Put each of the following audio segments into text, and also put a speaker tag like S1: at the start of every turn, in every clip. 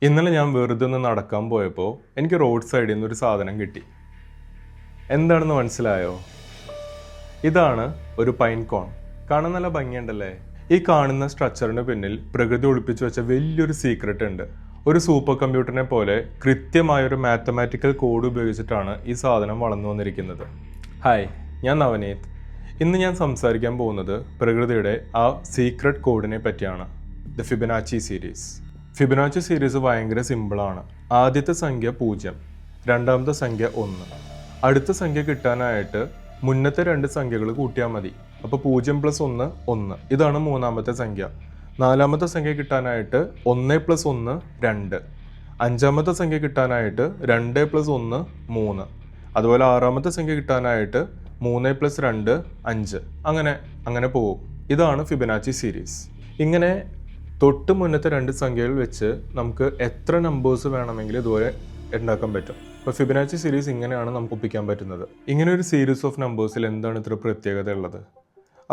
S1: ഇന്നലെ ഞാൻ വെറുതെ ഒന്ന് നടക്കാൻ പോയപ്പോൾ എനിക്ക് റോഡ് സൈഡിൽ നിന്ന് ഒരു സാധനം കിട്ടി. എന്താണെന്ന് മനസ്സിലായോ? ഇതാണ് ഒരു പൈൻ കോൺ. കാണാൻ നല്ല ഭംഗിയുണ്ടല്ലേ? ഈ കാണുന്ന സ്ട്രക്ചറിന് പിന്നിൽ പ്രകൃതി ഒളിപ്പിച്ചു വെച്ച വലിയൊരു സീക്രട്ട് ഉണ്ട്. ഒരു സൂപ്പർ കമ്പ്യൂട്ടറിനെ പോലെ കൃത്യമായൊരു മാത്തമാറ്റിക്കൽ കോഡ് ഉപയോഗിച്ചിട്ടാണ് ഈ സാധനം വളർന്നു വന്നിരിക്കുന്നത്. ഹായ്, ഞാൻ നവനീത്. ഇന്ന് ഞാൻ സംസാരിക്കാൻ പോകുന്നത് പ്രകൃതിയുടെ ആ സീക്രട്ട് കോഡിനെ പറ്റിയാണ്. The Fibonacci series. Fibonacci series ഭയങ്കര സിമ്പിളാണ്. ആദ്യത്തെ സംഖ്യ 0, രണ്ടാമത്തെ സംഖ്യ 1. അടുത്ത സംഖ്യ കിട്ടാനായിട്ട് മുന്നത്തെ രണ്ട് സംഖ്യകൾ കൂട്ടിയാൽ മതി. അപ്പോൾ 0 + 1 1. ഇതാണ് മൂന്നാമത്തെ സംഖ്യ. നാലാമത്തെ സംഖ്യ കിട്ടാനായിട്ട് 1 + 1 2. അഞ്ചാമത്തെ സംഖ്യ കിട്ടാനായിട്ട് 2 + 1 3. അതുപോലെ ആറാമത്തെ സംഖ്യ കിട്ടാനായിട്ട് 3 + 2 5. അങ്ങനെ പോകും. ഇതാണ് ഫിബൊനാച്ചി സീരീസ്. ഇങ്ങനെ തൊട്ട് മുന്നത്തെ രണ്ട് സംഖ്യകൾ വെച്ച് നമുക്ക് എത്ര നമ്പേഴ്സ് വേണമെങ്കിലും ഇതുപോലെ ഉണ്ടാക്കാൻ പറ്റും. അപ്പോൾ ഫിബൊനാച്ചി സീരീസ് ഇങ്ങനെയാണ് നമുക്ക് ഒപ്പിക്കാൻ പറ്റുന്നത്. ഇങ്ങനെ ഒരു സീരീസ് ഓഫ് നമ്പേഴ്സിൽ എന്താണ് ഇത്ര പ്രത്യേകത ഉള്ളത്?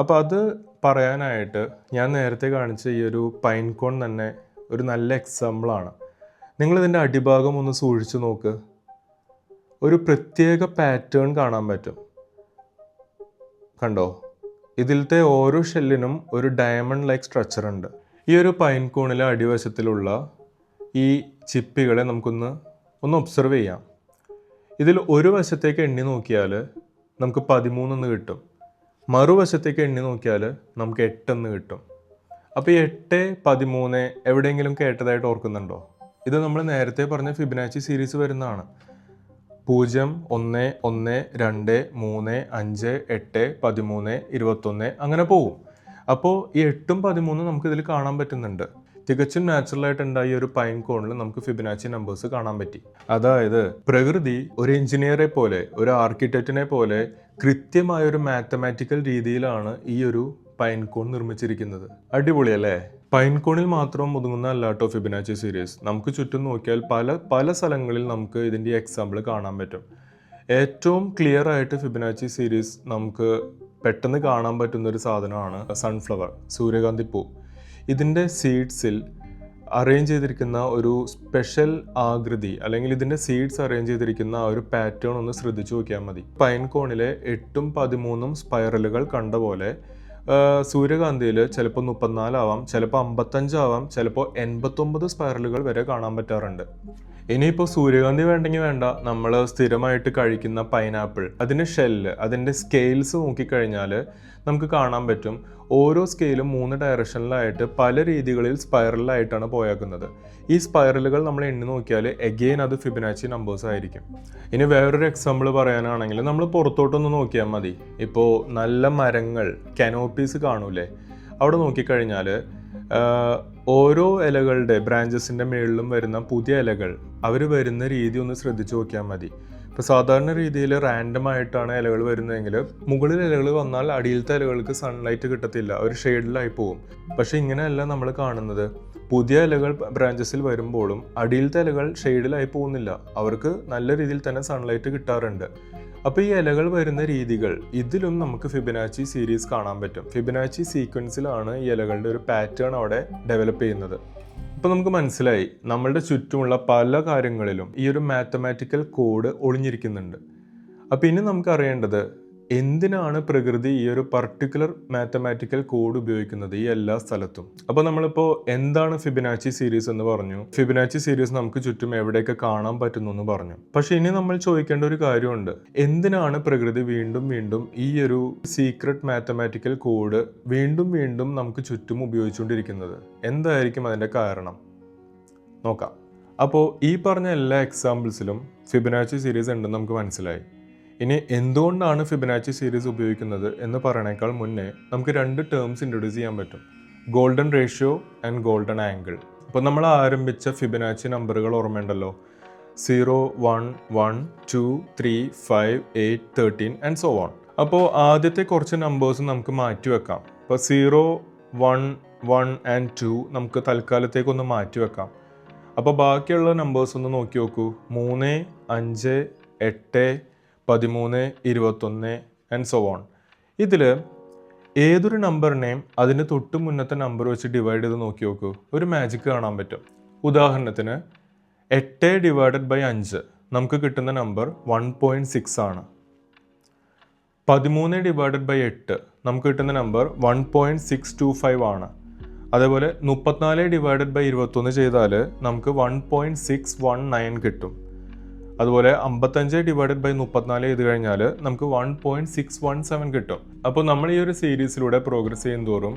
S1: അപ്പോൾ അത് പറയാനായിട്ട് ഞാൻ നേരത്തെ കാണിച്ച ഈ ഒരു പൈൻ കോൺ തന്നെ ഒരു നല്ല എക്സാമ്പിളാണ്. നിങ്ങളിതിൻ്റെ അടിഭാഗം ഒന്ന് സൂക്ഷിച്ചു നോക്ക്. ഒരു പ്രത്യേക പാറ്റേൺ കാണാൻ പറ്റും. കണ്ടോ? ഇതിലത്തെ ഓരോ ഷെല്ലിനും ഒരു ഡയമണ്ട് ലൈക്ക് സ്ട്രക്ചർ ഉണ്ട്. ഈ ഒരു പൈൻ കോണിലെ അടിവശത്തിലുള്ള ഈ ചിപ്പികളെ നമുക്കൊന്ന് ഒബ്സർവ് ചെയ്യാം. ഇതിൽ ഒരു വശത്തേക്ക് എണ്ണി നോക്കിയാൽ നമുക്ക് 13 എന്ന് കിട്ടും. മറുവശത്തേക്ക് എണ്ണി നോക്കിയാൽ നമുക്ക് 8 എന്ന് കിട്ടും. അപ്പോൾ ഈ 8, 13 എവിടെയെങ്കിലും കേട്ടതായിട്ട് ഓർക്കുന്നുണ്ടോ? ഇത് നമ്മൾ നേരത്തെ പറഞ്ഞ ഫിബൊനാച്ചി സീരീസ് വരുന്നതാണ്. 0, 1, 1, 2, 3, 5, 8, 13, 21 അങ്ങനെ പോകും. അപ്പോൾ ഈ 8ഉം 13ഉം നമുക്ക് ഇതിൽ കാണാൻ പറ്റുന്നുണ്ട്. തികച്ചും നാച്ചുറലായിട്ട് ഉണ്ടായ ഒരു പൈൻ കോണിൽ നമുക്ക് ഫിബൊനാച്ചി നമ്പേഴ്സ് കാണാൻ പറ്റി. അതായത് പ്രകൃതി ഒരു എഞ്ചിനീയറെ പോലെ, ഒരു ആർക്കിടെക്റ്റിനെ പോലെ കൃത്യമായ ഒരു മാത്തമാറ്റിക്കൽ രീതിയിലാണ് ഈ ഒരു പൈൻ കോൺ നിർമ്മിച്ചിരിക്കുന്നത്. അടിപൊളിയല്ലേ? പൈൻ കോണിൽ മാത്രം ഒതുങ്ങുന്ന അല്ലാട്ടോ ഫിബൊനാച്ചി സീരീസ്. നമുക്ക് ചുറ്റും നോക്കിയാൽ പല സ്ഥലങ്ങളിൽ നമുക്ക് ഇതിൻ്റെ എക്സാമ്പിൾ കാണാൻ പറ്റും. ഏറ്റവും ക്ലിയർ ആയിട്ട് ഫിബൊനാച്ചി സീരീസ് നമുക്ക് പെട്ടെന്ന് കാണാൻ പറ്റുന്ന ഒരു സാധനമാണ് സൺഫ്ലവർ, സൂര്യകാന്തി പൂ. ഇതിൻ്റെ സീഡ്സിൽ അറേഞ്ച് ചെയ്തിരിക്കുന്ന ഒരു സ്പെഷ്യൽ ആകൃതി, അല്ലെങ്കിൽ ഇതിൻ്റെ സീഡ്സ് അറേഞ്ച് ചെയ്തിരിക്കുന്ന ആ ഒരു പാറ്റേൺ ഒന്ന് ശ്രദ്ധിച്ചു നോക്കിയാൽ മതി. പൈൻ കോണിലെ 8ഉം 13ഉം സ്പൈറലുകൾ കണ്ട പോലെ സൂര്യകാന്തിയിൽ ചിലപ്പോൾ 34 ആവാം, ചിലപ്പോൾ 55 ആവാം, ചിലപ്പോൾ 89 സ്പൈറലുകൾ വരെ കാണാൻ പറ്റാറുണ്ട്. ഇനിയിപ്പോൾ സൂര്യകാന്തി വേണ്ടെങ്കിൽ വേണ്ട, നമ്മൾ സ്ഥിരമായിട്ട് കഴിക്കുന്ന പൈനാപ്പിൾ, അതിൻ്റെ ഷെല്ല്, അതിൻ്റെ സ്കെയിൽസ് നോക്കിക്കഴിഞ്ഞാൽ നമുക്ക് കാണാൻ പറ്റും. ഓരോ സ്കെയിലും 3 ഡയറക്ഷനിലായിട്ട് പല രീതികളിൽ സ്പൈറലായിട്ടാണ് പോയേക്കുന്നത്. ഈ സ്പൈറലുകൾ നമ്മൾ എണ്ണി നോക്കിയാൽ എഗെയിൻ അത് ഫിബൊനാച്ചി നമ്പേഴ്സ് ആയിരിക്കും. ഇനി വേറൊരു എക്സാമ്പിൾ പറയാനാണെങ്കിൽ നമ്മൾ പുറത്തോട്ടൊന്ന് നോക്കിയാൽ മതി. ഇപ്പോൾ നല്ല മരങ്ങൾ, കനോപ്പീസ് കാണൂലേ? അവിടെ നോക്കിക്കഴിഞ്ഞാൽ ഓരോ ഇലകളുടെ ബ്രാഞ്ചസിൻ്റെ മുകളിലും വരുന്ന പുതിയ ഇലകൾ, അവർ വരുന്ന രീതി ഒന്ന് ശ്രദ്ധിച്ചു നോക്കിയാൽ മതി. ഇപ്പോൾ സാധാരണ രീതിയിൽ റാൻഡം ആയിട്ടാണ് ഇലകൾ വരുന്നതെങ്കിൽ മുകളിൽ ഇലകൾ വന്നാൽ അടിയിലത്തെ ഇലകൾക്ക് സൺലൈറ്റ് കിട്ടത്തില്ല, ഒരു ഷെയ്ഡിലായി പോകും. പക്ഷേ ഇങ്ങനെയല്ല നമ്മൾ കാണുന്നത്. പുതിയ ഇലകൾ ബ്രാഞ്ചസിൽ വരുമ്പോഴും അടിയിലത്തെ ഇലകൾ ഷെയ്ഡിലായി പോകുന്നില്ല, അവർക്ക് നല്ല രീതിയിൽ തന്നെ സൺലൈറ്റ് കിട്ടാറുണ്ട്. അപ്പോൾ ഈ ഇലകൾ വരുന്ന രീതികൾ, ഇതിലും നമുക്ക് ഫിബൊനാച്ചി സീരീസ് കാണാൻ പറ്റും. ഫിബൊനാച്ചി സീക്വൻസിലാണ് ഈ ഇലകളുടെ ഒരു പാറ്റേൺ അവിടെ ഡെവലപ്പ് ചെയ്യുന്നത്. ഇപ്പോൾ നമുക്ക് മനസ്സിലായി, നമ്മളുടെ ചുറ്റുമുള്ള പല കാര്യങ്ങളിലും ഈ ഒരു മാത്തമാറ്റിക്കൽ കോഡ് ഒളിഞ്ഞിരിക്കുന്നുണ്ട്. അപ്പോൾ ഇനി നമുക്ക് അറിയേണ്ടത്, എന്തിനാണ് പ്രകൃതി ഈ ഒരു പർട്ടിക്കുലർ മാത്തമാറ്റിക്കൽ കോഡ് ഉപയോഗിക്കുന്നത് ഈ എല്ലാ സ്ഥലത്തും? അപ്പോൾ നമ്മളിപ്പോൾ എന്താണ് ഫിബൊനാച്ചി സീരീസ് എന്ന് പറഞ്ഞു. ഫിബൊനാച്ചി സീരീസ് നമുക്ക് ചുറ്റും എവിടെയൊക്കെ കാണാൻ പറ്റുന്നു എന്ന് പറഞ്ഞു. പക്ഷെ ഇനി നമ്മൾ ചോദിക്കേണ്ട ഒരു കാര്യമുണ്ട്. എന്തിനാണ് പ്രകൃതി വീണ്ടും വീണ്ടും ഈ ഒരു സീക്രട്ട് മാത്തമാറ്റിക്കൽ കോഡ് വീണ്ടും നമുക്ക് ചുറ്റും ഉപയോഗിച്ചുകൊണ്ടിരിക്കുന്നത്? എന്തായിരിക്കും അതിൻ്റെ കാരണം? നോക്കാം. അപ്പോൾ ഈ പറഞ്ഞ എല്ലാ എക്സാമ്പിൾസിലും ഫിബൊനാച്ചി സീരീസ് ഉണ്ടെന്ന് നമുക്ക് മനസ്സിലായി. ഇനി എന്തുകൊണ്ടാണ് ഫിബൊനാച്ചി സീരീസ് ഉപയോഗിക്കുന്നത് എന്ന് പറയണേക്കാൾ മുന്നേ നമുക്ക് 2 ടേംസ് ഇൻട്രൊഡ്യൂസ് ചെയ്യാൻ പറ്റും. Golden ratio and golden angle. അപ്പോൾ നമ്മൾ ആരംഭിച്ച ഫിബൊനാച്ചി നമ്പറുകൾ ഓർമ്മയുണ്ടല്ലോ. 0, 1, 1, 2, 3, 5, 8, 13 ആൻഡ് സോ ഓൺ. അപ്പോൾ ആദ്യത്തെ കുറച്ച് നമ്പേഴ്സ് നമുക്ക് മാറ്റി വെക്കാം. അപ്പോൾ 0, 1, 1 ആൻഡ് 2 നമുക്ക് തൽക്കാലത്തേക്കൊന്ന് മാറ്റി വെക്കാം. അപ്പോൾ ബാക്കിയുള്ള നമ്പേഴ്സ് ഒന്ന് നോക്കി നോക്കൂ. 3, 5, 8, 13, 21 ആൻഡ് സോ ഓൺ. ഇതിൽ ഏതൊരു നമ്പറിനെയും അതിന് തൊട്ട് മുന്നത്തെ നമ്പർ വെച്ച് ഡിവൈഡ് ചെയ്ത് നോക്കി നോക്കൂ, ഒരു മാജിക് കാണാൻ പറ്റും. ഉദാഹരണത്തിന് 8/5 നമുക്ക് കിട്ടുന്ന നമ്പർ 1.6 ആണ്. 13/8 നമുക്ക് കിട്ടുന്ന നമ്പർ 1.625 ആണ്. അതേപോലെ 34/21 ചെയ്താൽ നമുക്ക് 1.619 കിട്ടും. അതുപോലെ 55/34 ചെയ്ത് കഴിഞ്ഞാൽ നമുക്ക് 1.617 കിട്ടും. അപ്പോൾ നമ്മൾ ഈ ഒരു സീരീസിലൂടെ പ്രോഗ്രസ് ചെയ്യും തോറും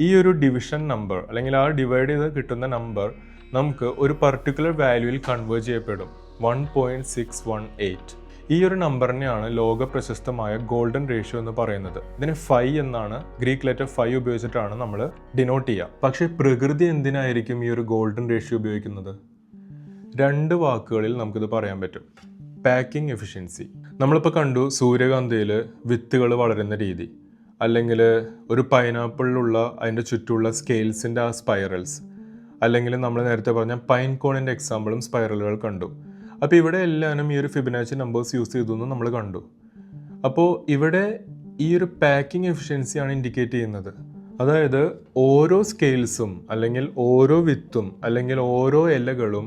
S1: ഈ ഒരു ഡിവിഷൻ നമ്പർ അല്ലെങ്കിൽ ആ ഡിവൈഡ് ചെയ്ത് കിട്ടുന്ന നമ്പർ നമുക്ക് ഒരു പർട്ടിക്കുലർ വാല്യൂവിൽ കൺവേർട്ട് ചെയ്യപ്പെടും. 1.618. ഈ ഒരു നമ്പറിനെയാണ് ലോക പ്രശസ്തമായ ഗോൾഡൻ റേഷ്യോ എന്ന് പറയുന്നത്. ഇതിന് ഫൈ എന്നാണ്, ഗ്രീക്ക് ലെറ്റർ ഫൈ ഉപയോഗിച്ചിട്ടാണ് നമ്മൾ ഡിനോട്ട് ചെയ്യുക. പക്ഷേ പ്രകൃതി എന്തിനായിരിക്കും ഈ ഒരു ഗോൾഡൻ റേഷ്യോ ഉപയോഗിക്കുന്നത്? 2 വാക്കുകളിൽ നമുക്കിത് പറയാൻ പറ്റും. Packing efficiency. നമ്മളിപ്പോൾ കണ്ടു സൂര്യകാന്തിയിൽ വിത്തുകൾ വളരുന്ന രീതി, അല്ലെങ്കിൽ ഒരു പൈനാപ്പിളിലുള്ള അതിൻ്റെ ചുറ്റുമുള്ള സ്കെയിൽസിൻ്റെ ആ സ്പൈറൽസ്, അല്ലെങ്കിൽ നമ്മൾ നേരത്തെ പറഞ്ഞ പൈൻ കോണിൻ്റെ എക്സാമ്പിളും സ്പൈറലുകൾ കണ്ടു. അപ്പോൾ ഇവിടെ എല്ലാവരും ഈ ഒരു ഫിബനാച്ചി നമ്പേഴ്സ് യൂസ് ചെയ്തു എന്ന് നമ്മൾ കണ്ടു. അപ്പോൾ ഇവിടെ ഈ ഒരു പാക്കിംഗ് എഫിഷ്യൻസിയാണ് ഇൻഡിക്കേറ്റ് ചെയ്യുന്നത്. അതായത് ഓരോ സ്കെയിൽസും അല്ലെങ്കിൽ ഓരോ വിത്തും അല്ലെങ്കിൽ ഓരോ ഇലകളും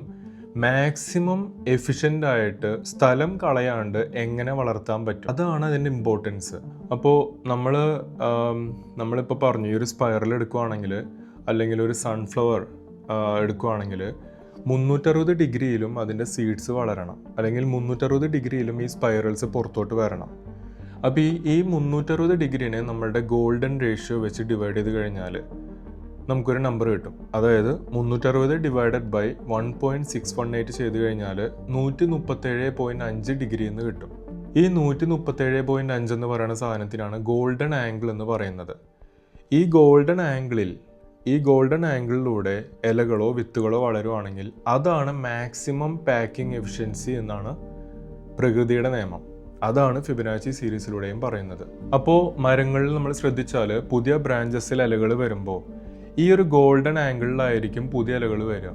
S1: മാക്സിമം എഫിഷ്യൻ്റ് ആയിട്ട് സ്ഥലം കളയാണ്ട് എങ്ങനെ വളർത്താൻ പറ്റും, അതാണ് അതിൻ്റെ ഇമ്പോർട്ടൻസ്. അപ്പോൾ നമ്മളിപ്പോൾ പറഞ്ഞു, ഈ ഒരു സ്പൈറൽ എടുക്കുകയാണെങ്കിൽ അല്ലെങ്കിൽ ഒരു സൺഫ്ലവർ എടുക്കുകയാണെങ്കിൽ 360 ഡിഗ്രിയിലും അതിൻ്റെ സീഡ്സ് വളരണം, അല്ലെങ്കിൽ 360 ഡിഗ്രിയിലും ഈ സ്പൈറൽസ് പുറത്തോട്ട് വരണം. അപ്പോൾ ഈ 360 ഡിഗ്രീനെ നമ്മളുടെ ഗോൾഡൻ റേഷ്യോ വെച്ച് ഡിവൈഡ് ചെയ്ത് കഴിഞ്ഞാൽ നമുക്കൊരു നമ്പർ കിട്ടും. അതായത് 360 / 1.618 ചെയ്ത് കഴിഞ്ഞാൽ 137.5 ഡിഗ്രി എന്ന് കിട്ടും. ഈ 137.5 എന്ന് പറയുന്ന സാധനത്തിനാണ് ഗോൾഡൻ ആംഗിൾ എന്ന് പറയുന്നത്. ഈ ഗോൾഡൻ ആംഗിളിലൂടെ ഇലകളോ വിത്തുകളോ വളരുവാണെങ്കിൽ അതാണ് മാക്സിമം പാക്കിംഗ് എഫിഷ്യൻസി എന്നാണ് പ്രകൃതിയുടെ നിയമം. അതാണ് ഫിബനാച്ചി സീരീസിലൂടെയും പറയുന്നത്. അപ്പോൾ മരങ്ങളിൽ നമ്മൾ ശ്രദ്ധിച്ചാൽ പുതിയ ബ്രാഞ്ചസിൽ ഇലകൾ വരുമ്പോൾ ഈ ഒരു ഗോൾഡൻ ആംഗിളിലായിരിക്കും പുതിയ ഇലകൾ വരിക.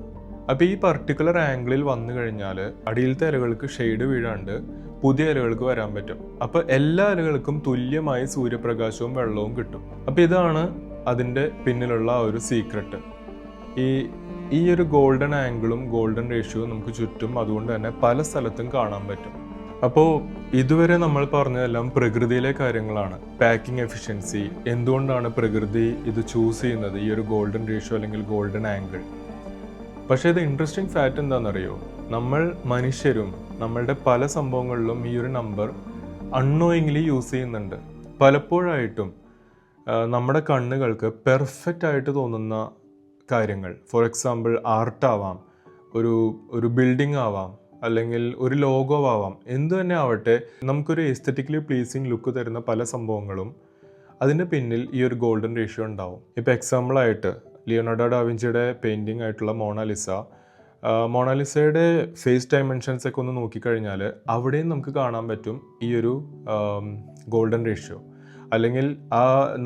S1: അപ്പോൾ ഈ പർട്ടിക്കുലർ ആംഗിളിൽ വന്നു കഴിഞ്ഞാൽ അടിയിലത്തെ ഇലകൾക്ക് ഷെയ്ഡ് വീഴാണ്ട് പുതിയ ഇലകൾക്ക് വരാൻ പറ്റും. അപ്പോൾ എല്ലാ ഇലകൾക്കും തുല്യമായി സൂര്യപ്രകാശവും വെള്ളവും കിട്ടും. അപ്പോൾ ഇതാണ് അതിൻ്റെ പിന്നിലുള്ള ഒരു സീക്രട്ട്. ഈ ഒരു ഗോൾഡൻ ആംഗിളും ഗോൾഡൻ റേഷ്യോയും നമുക്ക് ചുറ്റും അതുകൊണ്ട് തന്നെ പല സ്ഥലത്തും കാണാൻ പറ്റും. അപ്പോൾ ഇതുവരെ നമ്മൾ പറഞ്ഞതെല്ലാം പ്രകൃതിയിലെ കാര്യങ്ങളാണ്. പാക്കിംഗ് എഫിഷ്യൻസി, എന്തുകൊണ്ടാണ് പ്രകൃതി ഇത് ചൂസ് ചെയ്യുന്നത്, ഈ ഒരു ഗോൾഡൻ റേഷ്യോ അല്ലെങ്കിൽ ഗോൾഡൻ ആംഗിൾ. പക്ഷേ ഇത് ഇൻട്രസ്റ്റിംഗ് ഫാക്റ്റ് എന്താണെന്നറിയോ? നമ്മൾ മനുഷ്യരും നമ്മളുടെ പല സംഭവങ്ങളിലും ഈ ഒരു നമ്പർ അൺനോയിങ്ലി യൂസ് ചെയ്യുന്നുണ്ട്. പലപ്പോഴായിട്ടും നമ്മുടെ കണ്ണുകൾക്ക് പെർഫെക്റ്റ് ആയിട്ട് തോന്നുന്ന കാര്യങ്ങൾ, ഫോർ എക്സാമ്പിൾ ആർട്ടാവാം, ഒരു ബിൽഡിംഗ് ആവാം, അല്ലെങ്കിൽ ഒരു ലോഗോ ആവാം, എന്തു തന്നെ ആവട്ടെ, നമുക്കൊരു എസ്തെറ്റിക്കലി പ്ലീസിങ് ലുക്ക് തരുന്ന പല സംഭവങ്ങളും അതിൻ്റെ പിന്നിൽ ഈ ഒരു ഗോൾഡൻ റേഷ്യോ ഉണ്ടാവും. ഇപ്പോൾ എക്സാമ്പിളായിട്ട് ലിയോണാർഡോ ഡാവിഞ്ചിയുടെ പെയിൻറ്റിംഗ് ആയിട്ടുള്ള മൊണാലിസയുടെ ഫേസ് ഡയമെൻഷൻസ് ഒക്കെ ഒന്ന് നോക്കിക്കഴിഞ്ഞാൽ അവിടെയും നമുക്ക് കാണാൻ പറ്റും ഈ ഒരു ഗോൾഡൻ റേഷ്യോ. അല്ലെങ്കിൽ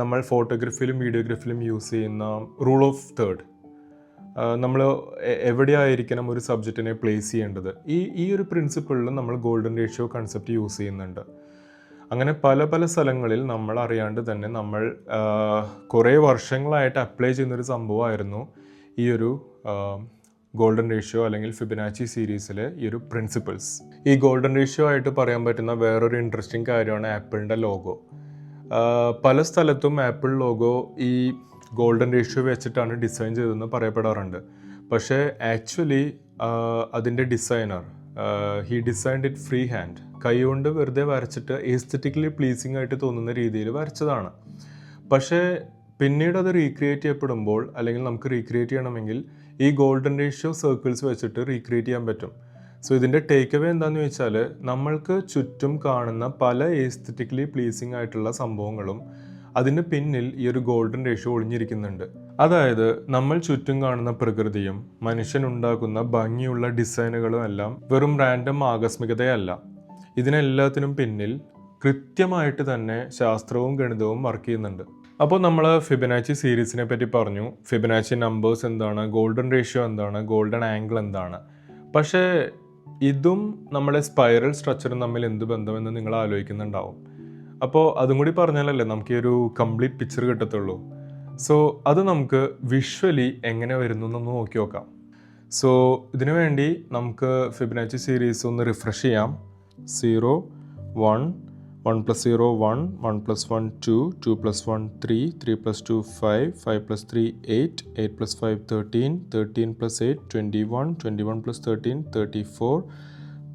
S1: നമ്മൾ ഫോട്ടോഗ്രാഫിയിലും വീഡിയോഗ്രാഫിയിലും യൂസ് ചെയ്യുന്ന റൂൾ ഓഫ് തേർഡ്, നമ്മൾ എവിടെയായിരിക്കണം ഒരു സബ്ജക്റ്റിനെ പ്ലേസ് ചെയ്യേണ്ടത്, ഈ ഒരു പ്രിൻസിപ്പിളിൽ നമ്മൾ ഗോൾഡൻ റേഷ്യോ കൺസെപ്റ്റ് യൂസ് ചെയ്യുന്നുണ്ട്. അങ്ങനെ പല സ്ഥലങ്ങളിൽ നമ്മൾ അറിയാണ്ട് തന്നെ നമ്മൾ കുറേ വർഷങ്ങളായിട്ട് അപ്ലൈ ചെയ്യുന്നൊരു സംഭവമായിരുന്നു ഈ ഒരു ഗോൾഡൻ റേഷ്യോ അല്ലെങ്കിൽ ഫിബനാച്ചി സീരീസിലെ ഈ ഒരു പ്രിൻസിപ്പിൾസ്. ഈ ഗോൾഡൻ റേഷ്യോ ആയിട്ട് പറയാൻ പറ്റുന്ന വേറൊരു ഇൻട്രസ്റ്റിംഗ് കാര്യമാണ് ആപ്പിളിൻ്റെ ലോഗോ. പല സ്ഥലത്തും ആപ്പിൾ ലോഗോ ഈ ഗോൾഡൻ റേഷ്യോ വെച്ചിട്ടാണ് ഡിസൈൻ ചെയ്തതെന്ന് പറയപ്പെടാറുണ്ട്. പക്ഷേ ആക്ച്വലി അതിൻ്റെ designer he designed it free hand, കൈകൊണ്ട് വെറുതെ വരച്ചിട്ട് എസ്തെറ്റിക്കലി പ്ലീസിങ് ആയിട്ട് തോന്നുന്ന രീതിയിൽ വരച്ചതാണ്. പക്ഷേ പിന്നീട് അത് റീക്രിയേറ്റ് ചെയ്യപ്പെടുമ്പോൾ, അല്ലെങ്കിൽ നമുക്ക് റീക്രിയേറ്റ് ചെയ്യണമെങ്കിൽ ഈ ഗോൾഡൻ റേഷ്യോ സർക്കിൾസ് വെച്ചിട്ട് റീക്രിയേറ്റ് ചെയ്യാൻ പറ്റും. സോ ഇതിൻ്റെ ടേക്ക് അവേ എന്താണെന്ന് വെച്ചാൽ, നമ്മൾക്ക് ചുറ്റും കാണുന്ന പല എസ്തെറ്റിക്കലി പ്ലീസിങ് ആയിട്ടുള്ള സംഭവങ്ങളും അതിന് പിന്നിൽ ഈ ഒരു ഗോൾഡൻ റേഷ്യോ ഒളിഞ്ഞിരിക്കുന്നുണ്ട്. അതായത് നമ്മൾ ചുറ്റും കാണുന്ന പ്രകൃതിയും മനുഷ്യനുണ്ടാക്കുന്ന ഭംഗിയുള്ള ഡിസൈനുകളും എല്ലാം വെറും റാൻഡം ആകസ്മികതയല്ല. ഇതിനെല്ലാത്തിനും പിന്നിൽ കൃത്യമായിട്ട് തന്നെ ശാസ്ത്രവും ഗണിതവും വർക്ക് ചെയ്യുന്നുണ്ട്. അപ്പോൾ നമ്മൾ ഫിബനാച്ചി സീരീസിനെ പറ്റി പറഞ്ഞു, ഫിബനാച്ചി നമ്പേഴ്സ് എന്താണ്, ഗോൾഡൻ റേഷ്യോ എന്താണ്, ഗോൾഡൻ ആംഗിൾ എന്താണ്. പക്ഷേ ഇതും നമ്മുടെ സ്പൈറൽ സ്ട്രക്ചറും തമ്മിൽ എന്ത് ബന്ധമെന്ന് നിങ്ങൾ ആലോചിക്കുന്നുണ്ടാവും. അപ്പോൾ അതും കൂടി പറഞ്ഞാലല്ലേ നമുക്ക് ഈ ഒരു കംപ്ലീറ്റ് പിക്ചർ കിട്ടത്തുള്ളൂ. സോ അത് നമുക്ക് വിഷ്വലി എങ്ങനെ വരുന്നു എന്നൊന്ന് നോക്കി നോക്കാം. സോ ഇതിനു വേണ്ടി നമുക്ക് ഫിബൊനാച്ചി സീരീസ് ഒന്ന് റിഫ്രഷ് ചെയ്യാം. 0 1 1 + 0 1 1 + 1 2 2 + 1 3 3 + 2 5 5 + 3 8 8 + 5 13 13 + 8 21 21 + 13 34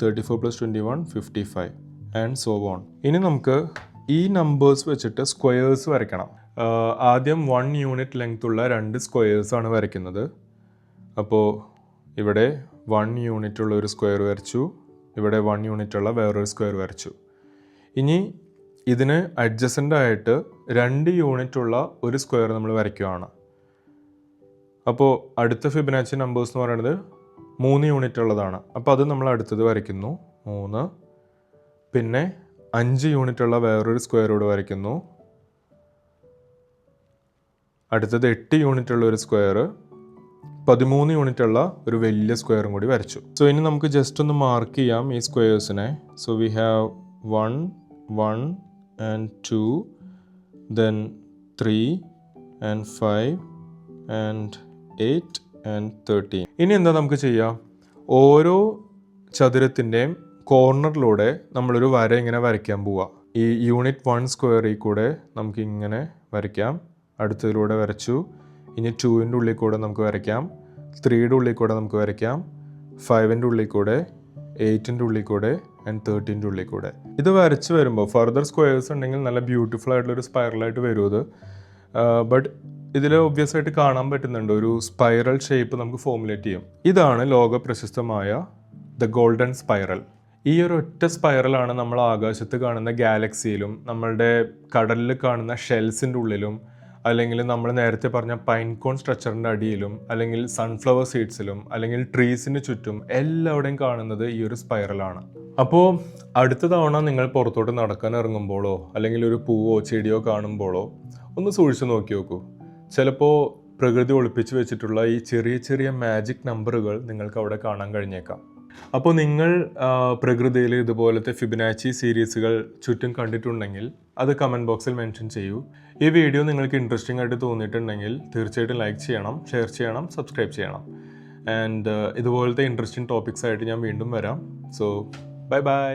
S1: 34 + 21 55 ആൻഡ് സോ ഓൺ. ഇനി നമുക്ക് ഈ നമ്പേഴ്സ് വെച്ചിട്ട് സ്ക്വയേഴ്സ് വരയ്ക്കണം. ആദ്യം 1 യൂണിറ്റ് ലെങ്ത് ഉള്ള 2 സ്ക്വയേഴ്സാണ് വരയ്ക്കുന്നത്. അപ്പോൾ ഇവിടെ 1 യൂണിറ്റ് ഉള്ള ഒരു സ്ക്വയർ വരച്ചു, ഇവിടെ 1 യൂണിറ്റ് ഉള്ള വേറൊരു സ്ക്വയർ വരച്ചു. ഇനി ഇതിന് അഡ്ജസൻ്റ് ആയിട്ട് 2 യൂണിറ്റ് ഉള്ള ഒരു സ്ക്വയർ നമ്മൾ വരയ്ക്കുകയാണ്. അപ്പോൾ അടുത്ത ഫിബൊനാച്ചി നമ്പേഴ്സ് എന്ന് പറയുന്നത് 3 യൂണിറ്റ് ഉള്ളതാണ്. അപ്പോൾ അത് നമ്മൾ അടുത്തത് വരയ്ക്കുന്നു 3. പിന്നെ 5 യൂണിറ്റ് ഉള്ള വേറൊരു സ്ക്വയറോട് വരയ്ക്കുന്നു. അടുത്തത് 8 യൂണിറ്റ് ഉള്ള ഒരു സ്ക്വയർ, 13 യൂണിറ്റ് ഉള്ള ഒരു വലിയ സ്ക്വയറും കൂടി വരച്ചു. സോ ഇനി നമുക്ക് ജസ്റ്റ് ഒന്ന് മാർക്ക് ചെയ്യാം ഈ സ്ക്വയേഴ്സിനെ. So we have 1 1 and 2, then 3 and 5 and 8 and 13. ഇനി എന്താ നമുക്ക് ചെയ്യാം? ഓരോ ചതുരത്തിൻ്റെയും കോർണറിലൂടെ നമ്മളൊരു വര ഇങ്ങനെ വരയ്ക്കാൻ പോവുക. ഈ യൂണിറ്റ് 1 സ്ക്വയറിൽ കൂടെ നമുക്ക് ഇങ്ങനെ വരയ്ക്കാം. അടുത്തതിലൂടെ വരച്ചു. ഇനി 2ൻ്റെ ഉള്ളിൽ കൂടെ നമുക്ക് വരയ്ക്കാം, 3യുടെ ഉള്ളിൽ കൂടെ നമുക്ക് വരയ്ക്കാം, 5ൻ്റെ ഉള്ളിൽ കൂടെ, 8ൻ്റെ ഉള്ളിൽ കൂടെ ആൻഡ് 13ൻ്റെ ഉള്ളിൽ കൂടെ. ഇത് വരച്ച് വരുമ്പോൾ ഫർദർ സ്ക്വയേഴ്സ് ഉണ്ടെങ്കിൽ നല്ല ബ്യൂട്ടിഫുൾ ആയിട്ടുള്ളൊരു സ്പൈറലായിട്ട് വരും ഇത്. ബട്ട് ഇതിൽ ഒബ്വിയസ് ആയിട്ട് കാണാൻ പറ്റുന്നുണ്ട് ഒരു സ്പൈറൽ ഷേപ്പ് നമുക്ക് ഫോമുലേറ്റ് ചെയ്യും. ഇതാണ് ലോക പ്രശസ്തമായ ദ ഗോൾഡൻ സ്പൈറൽ. ഈ ഒരു ഒറ്റ സ്പൈറലാണ് നമ്മൾ ആകാശത്ത് കാണുന്ന ഗാലക്സിയിലും നമ്മളുടെ കടലിൽ കാണുന്ന ഷെൽസിൻ്റെ ഉള്ളിലും അല്ലെങ്കിൽ നമ്മൾ നേരത്തെ പറഞ്ഞ പൈൻകോൺ സ്ട്രക്ചറിൻ്റെ അടിയിലും അല്ലെങ്കിൽ സൺഫ്ലവർ സീഡ്സിലും അല്ലെങ്കിൽ ട്രീസിന് ചുറ്റും എല്ലാവിടെയും കാണുന്നത് ഈ ഒരു സ്പൈറലാണ്. അപ്പോൾ അടുത്ത തവണ നിങ്ങൾ പുറത്തോട്ട് നടക്കാൻ ഇറങ്ങുമ്പോഴോ അല്ലെങ്കിൽ ഒരു പൂവോ ചെടിയോ കാണുമ്പോഴോ ഒന്ന് സൂക്ഷിച്ച് നോക്കി നോക്കൂ. ചിലപ്പോൾ പ്രകൃതി ഒളിപ്പിച്ച് വെച്ചിട്ടുള്ള ഈ ചെറിയ ചെറിയ മാജിക് നമ്പറുകൾ നിങ്ങൾക്ക് അവിടെ കാണാൻ കഴിഞ്ഞേക്കാം. അപ്പോൾ നിങ്ങൾ പ്രകൃതിയിൽ ഇതുപോലത്തെ ഫിബൊനാച്ചി സീരീസുകൾ ചുറ്റും കണ്ടിട്ടുണ്ടെങ്കിൽ അത് കമൻറ്റ് ബോക്സിൽ മെൻഷൻ ചെയ്യൂ. ഈ വീഡിയോ നിങ്ങൾക്ക് ഇൻട്രസ്റ്റിംഗ് ആയിട്ട് തോന്നിയിട്ടുണ്ടെങ്കിൽ തീർച്ചയായിട്ടും ലൈക്ക് ചെയ്യണം, ഷെയർ ചെയ്യണം, സബ്സ്ക്രൈബ് ചെയ്യണം. ആൻഡ് ഇതുപോലത്തെ ഇൻട്രസ്റ്റിംഗ് ടോപ്പിക്സ് ആയിട്ട് ഞാൻ വീണ്ടും വരാം. So bye bye.